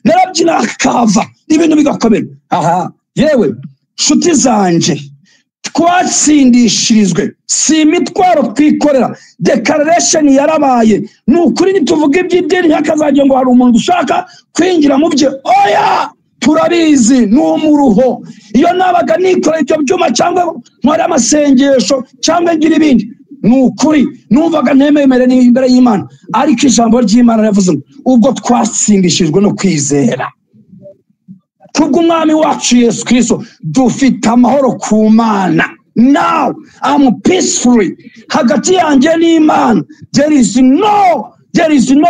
narabyina kava ibintu bigakomera. Aha yewe nshuti zanje, twatsindishirizwe, si imitwaro twikorera, declaration yarabaye. Nukuri nituvuga iby'idini hakazagira ngo hari umuntu ushaka kwinjira mu bye, oya turabizi n'umuruho. Iyo nabaga nikora ibyo byuma cyangwa nkora amasengesho cyangwa ngira ibindi, nukuri numvaga ntememere n'imbere y'Imana, ariko ijambo ry'Imana yavuze ubwo twatsindishijwe no kwizera kubw'Umwami wacu Yesu Kristo, dufite amahoro ku Mana. Now I'm peacefully hagati yanjye n'Imana. There is no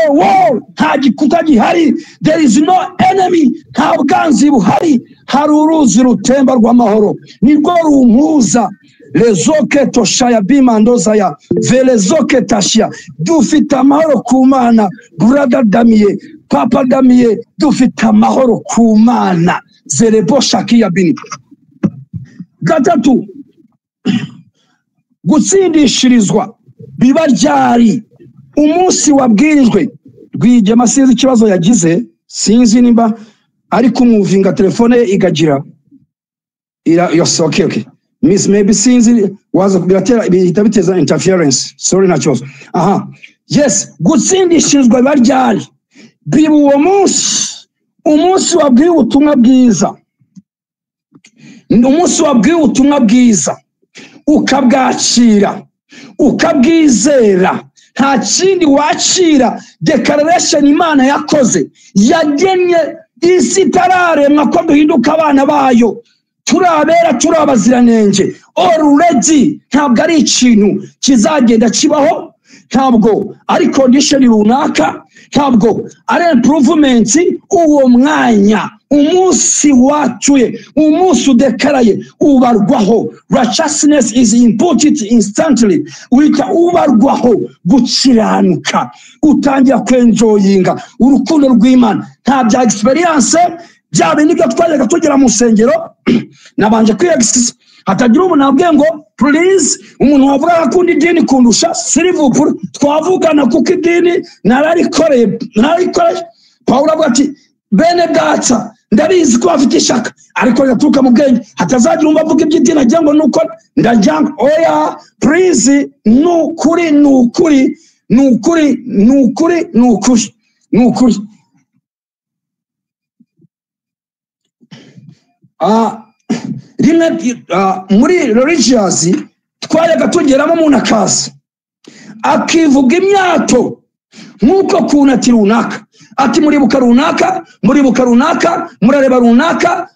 war, nta gikuta gihari. There is no enemy, nta bwanzi buhari. Hari uruzi rutemba rw'amahoro, nirwo rumpuza. Lezoke toshaya bimandoza ya velezoke tashia. Dufite amahoro ku Mana. Brother Damiye, Papa Damiye, dufite amahoro ku Mana. Zerebo shakia bini. Gatatu, gutsindishirizwa biba ryari? Umunsi wabwirijwe. Rwigema sinzi ikibazo yagize, sinzi nimba ariko umuvinga telefone igagira yes, okay miss maybe sinzi waza biratera bihita biteza interference, sorry nachozo. Aha yes, gutsindishirizwa biba ryari? Biba uwo umunsi wabwiye ubutumwa bwiza, umunsi wabwiye ubutumwa bwiza ukabwakira ukabwizera, nta kindi wacira. Declaration Imana yakoze, yagennye isi itararemwa ko duhinduka abana bayo, turabera turabaziranenge already. Ntabwo ari ikintu kizagenda kibaho, ntabwo ari condition runaka, ntabwo ari improvement. Uwo mwanya umunsi wacuye, umunsi udekaraye ubarwaho. Righteousness is imputed instantly, wita ubarwaho gukiranuka, utangira kwenjoyinga urukundo rw'Imana. Nta bya experience bya bindi byo twajyaga tugera mu nsengero nabanje kwiyagisa. Hatagira umuntu nabwiye ngo please, umuntu wavuga akunda idini kundusha silivupura twavugana kuko idini nararikoreye. Pawulo avuga ati bene data ndabizi ko bafite ishaka, ariko yaturuka mu bwenge hatazagira umva avuga iby'idini agira ngo nuko ndajyanga. Oya please, nukuri rimwe muri religious twayaga tugeramo umuntu akaza akivuga imyato nk'uko kunati runaka, ati muribuka runaka, murareba runaka,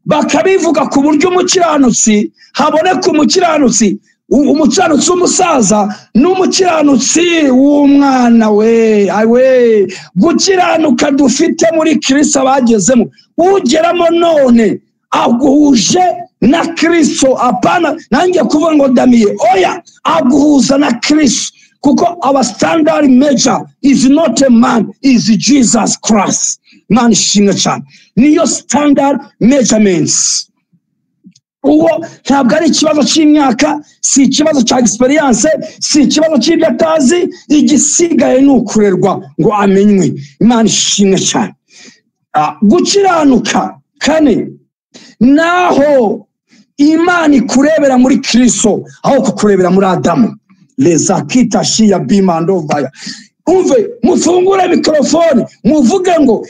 bakabivuga ku buryo umukiranutsi haboneka umukiranutsi w'umusaza n'umukiranutsi w'umwana we. Gukiranuka dufite muri Kristo bagezemo, ugeramo none aguhuje na Kristo. Apana nanjye kuvuga ngo Damiye, oya aguhuza na Kristo, kuko our standard measure is not a man, is Jesus Christ. Man ishimwe cyane, niyo standard measurements. Uwo ntabwo ari ikibazo cy'imyaka, si ikibazo cya experience, si ikibazo cy'ibyo atazi. Igisigaye ni ukurerwa ngo amenywe. Imana ishimwe cyane. Gukiranuka kane, naho Imana ikurebera muri Kristo aho kukurebera muri Adamu. Leza kitashia bimandovaya. Umve, mufungure mikrofone muvuge ngo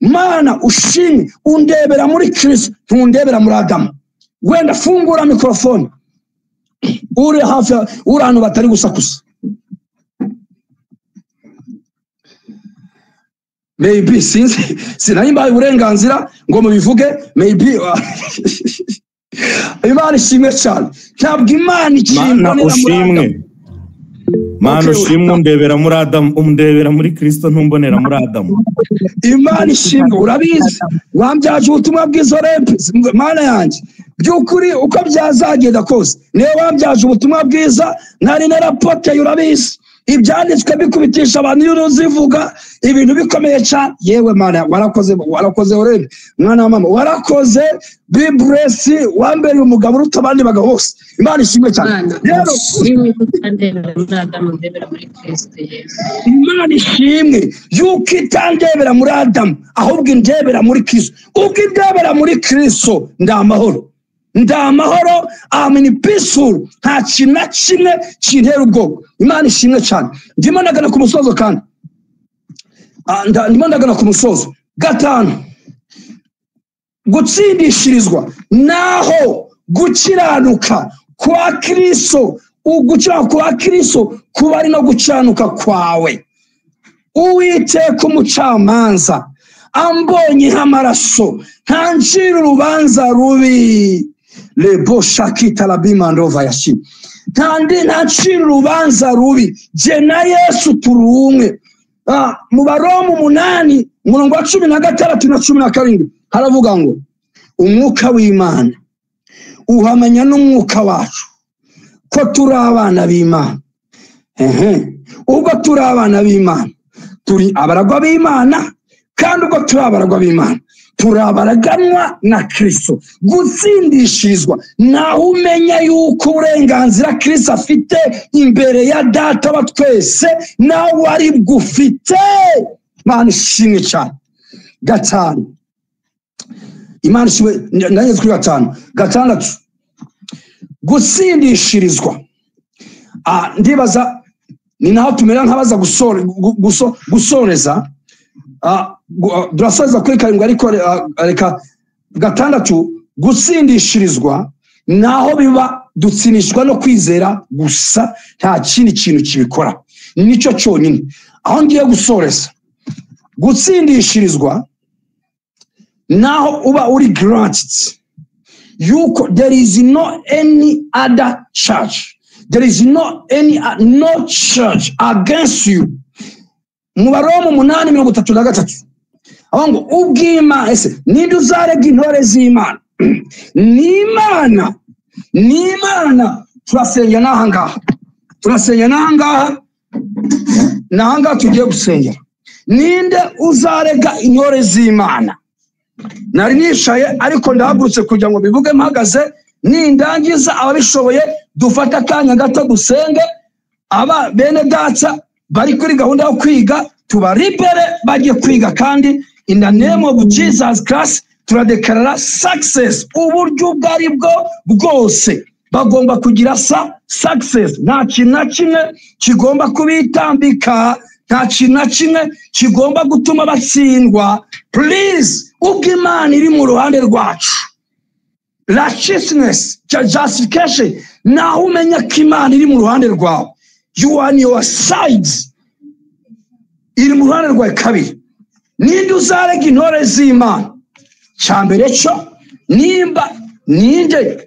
Mana ushimwe, undebera muri Kristo, ntundebera muri Adamu. Wenda fungura mikrofone, uri hafi urano batari gusakusa. Maybe sinzi sinayimbaye uburenganzira ngo mubivuge, maybe Imana ishimwe cyane. Ntabwo Imana ikimbonera muri Adamu. Mana ushimwe, undebera muri Adamu, umundebera muri Kristo, ntumbonera muri Adamu. Imana ishimwe. Urabizi wambyaje ubutumwa bwiza Mana yanjye, by'ukuri uko byazagenda kose niwe wambyaje ubutumwa bwiza, nari narapoteye. Urabizi ibyanditswe bikubitisha abantu y'uruzivuga ibintu bikomeye cyane. Yewe Mana warakoze urebe mwana wa mama, warakoze bibresi wambere umugabo uruta abandi bagabo bose. Imana ishimwe cyane. Rero Imana ishimwe yuko itandebera muri Adamu ahubwo indebera muri Kristo. Ubwo indebera muri Kristo ndamahoro, I'm in peaceful, nta kintu na kimwe kintera ubwoba. Imana ishimwe cyane. Ndimo ndagana ku musozo kandi gatanu, gutsindishirizwa naho gukiranuka kwa Kristo, ugukiranuka kwa Kristo kuba ari no gukiranuka kwawe. Uwiteka umucamanza ambonye amaraso ntancira urubanza rubi. Lebo shakita labimandova yashi ntancira urubanza rubi. Je na Yesu turumwe. Mu Baroma 8 umurongo wa 16 na 17 haravuga ngo umwuka w'Imana uhamanya n'umwuka wacu ko turi abana b'Imana. Ubwo turi abana b'Imana turi abaragwa b'Imana, kandi ubwo turi abaragwa b'Imana turabaraganwa na Kristo. Gutsindishirizwa naho umenya yuko uburenganzira Kristo afite imbere ya Data wa twese nawe ari bwufite. Imana ishimwe cyane. Gatanu, Imana ishimwe. Ndanye kuri gatandatu, gutsindishirizwa. Ndibaza ni naho tumera nk'abaza gusoreza. Durasoza kuri karindwi ariko reka gatandatu, gutsindishirizwa naho biba dutsinishwa no kwizera gusa, nta kindi kintu kibikora. Nicyo cyonyine aho ngiye gusoreza. Gutsindishirizwa naho uba uri granted yuko there is no any other church, there is no church against you. Mu Baroma 8:33 aho ngo ubwima ese ninde uzarega intore z'Imana? Ni Imana. Turasenya n'ahangaha tugiye gusengera. Ninde uzarega intore z'Imana? Nari nishaye ariko ndahagurutse kugira ngo bivuge mpagaze. Nindangiza ababishoboye dufata akanya gato dusenge. Aba bene data bari kuri gahunda yo kwiga tubaribere bagiye kwiga, kandi in the name of Jesus Christ turadekarara success. Uburyo bwari bwose bagomba kugira success. Nta kintu na kimwe kigomba kubitambika, nta kintu na kimwe kigomba gutuma batsindwa. Please, ubwo Imana iri mu ruhande rwacu, righteousness, justification, naho umenya ko Imana iri mu ruhande rwawe, you are on your sides, iri mu ruhande rwawe. Kabiri, ninde uzarega intore z'Imana? Cyambere cyo ninde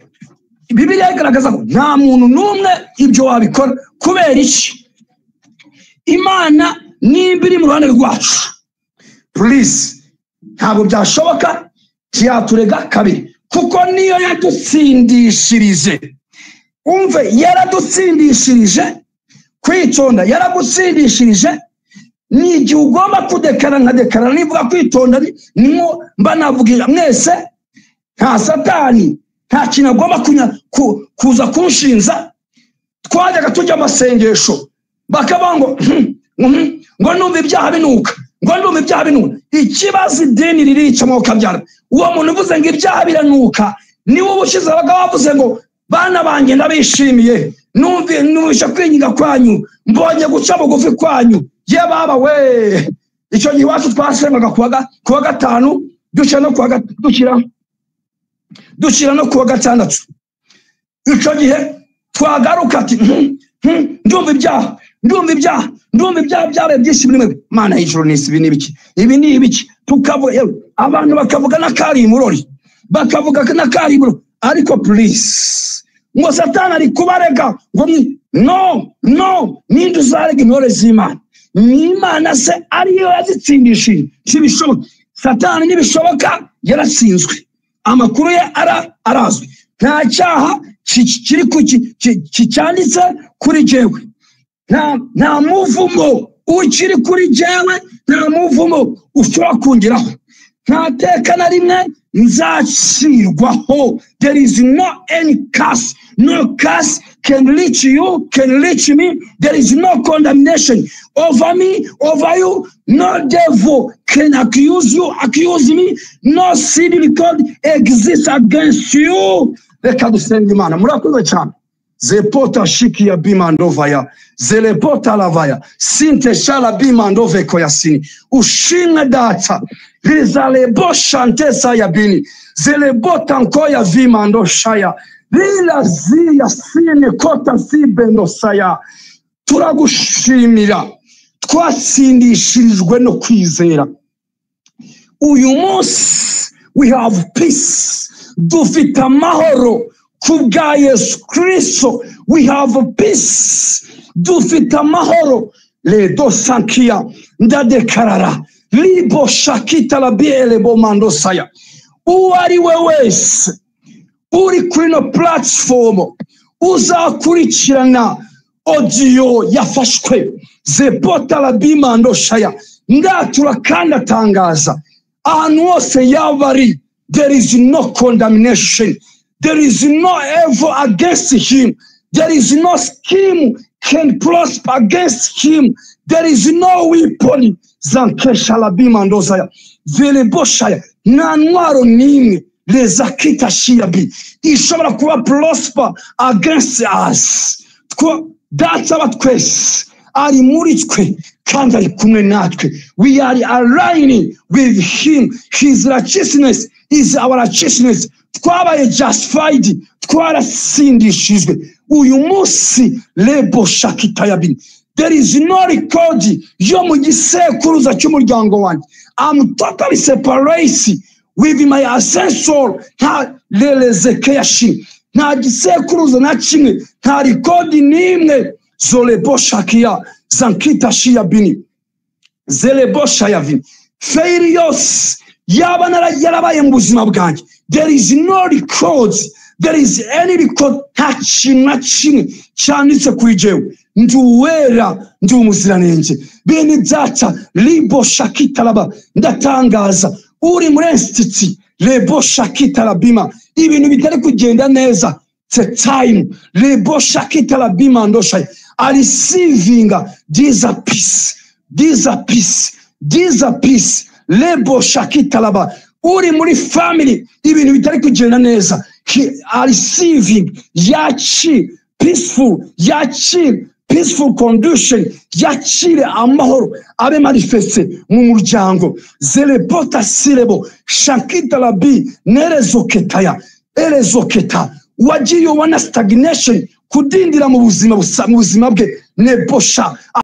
Bibiliya igaragaza ko nta muntu n'umwe ibyo wabikora. Kubera iki? Imana nimba iri mu ruhande rwacu, please, ntabwo byashoboka tiyaturega. Kabiri, kuko niyo yadutsindishirije. Umve, yaradutsindishirije. Kwitonda yaragutsindishirije. Ni igihe ugomba kudekara nkadekara. Nivuga kwitonda nimwo mba navugira mwese nta Satani nta kintu agomba kuza kunshinza. Twajyaga tujya amasengesho bakaba ngo numva ibyaha binuka, ikibazo idini ririca mu kabyara. Uwo muntu uvuze ngo ibyaha biranuka niwe ubushize abagabo bavuze ngo bana banjye ndabishimiye, numvisha kwinyiga kwanyu, mbonye guca bugufi kwanyu. Ye baba we, icyo gihe wacu twasengaga kuwa gatanu dushyira no kuwa gatandatu. Icyo gihe twagaruka ati ndumva ibyaha byabaye byinshi muri mwe. Mana y'ijuru n'isi, ibi ni ibiki? Tukavuga abantu bakavuga n'akari imurori, bakavuga n'akari. Ariko please, ngo Satani ari kubarega ngo no, ninde uzarega intore z'Imana? Ni Imana se ariyo yazitsindishije. Ntibishoboka. Satani nibishoboka yaratsinzwe, amakuru ye arazwi. Nta cyaha cyanditse kuri jewe. nta muvumo ukiri kuri jewe, nta muvumo ushobora kungeraho, nta teka na rimwe nzacirwaho. There is no any curse. No curse can reach you, can reach me. There is no condemnation over me, over you. No devil can accuse me. No sin record exists against you. Reka dusenge Imana. Murakoze cyane. Zepota shiki ya bima ndovaya. Zelepota lavaya. Sinte shala bima ndoveko yasini. Ushimwe data. Rizalebo shantesa ya bini. Zelebota nkoya vima ndoshaya. Lila ziya sini kota sibendo saya. Turagushimira. Twatsindishirijwe no kwizera. Uyu munsi we have peace. Dufite amahoro kubwa Yesu Kristo. We have peace. Dufite amahoro. Le dosankia ndadekarara. Libo shakita la biele bomando saya. Uwari wese uri kuri no platform uzakurikirana audio yafashwe zepota la bimando shaya. Ndatura kandi atangaza ahantu hose yabari. There is no condemnation. There is no evil against him. There is no scheme can prosper against him. There is no weapon zankesha la bimando shaya. Vele boshaya na nwaro nimwe lezakita shiyabi ishobora kuba prosper against us. That's our quest. Ari muri twe kandi ari kumwe natwe. We are aligning with him. His righteousness is our righteousness. Twabaye justified, twarasindishijwe. Uyu munsi lebo shakita yabini. There is no record yo mu gisekuruza cy'umuryango wanjye. I'm totally separated with my ancestor. Nta lelezekeyashi, nta gisekuruza na kimwe, nta record nimwe. Zolebo shakia zankita shia bini. Zelebo shayavini. Failures yaba yarabaye mu buzima bwanjye. There is no record. There is any record na kimwe cyanditse kuri jewe. Nduwera ndi umuziranenge. Bene data libo shakita laba ndatangaza uri muri institute lebo shakita labima ibintu bitari kugenda neza. The time lebo shakita labima ndoshay are receiving this peace lebo shakita laba uri muri family ibintu bitari kugenda neza. Are receiving yachi peaceful condition. Yachire amahoro abe manifeste mu muryango. Zelebota silebo shakita labi nerezoketaya erezoketa. Wagiye wana stagnation kudindira mu buzima bwe nebosha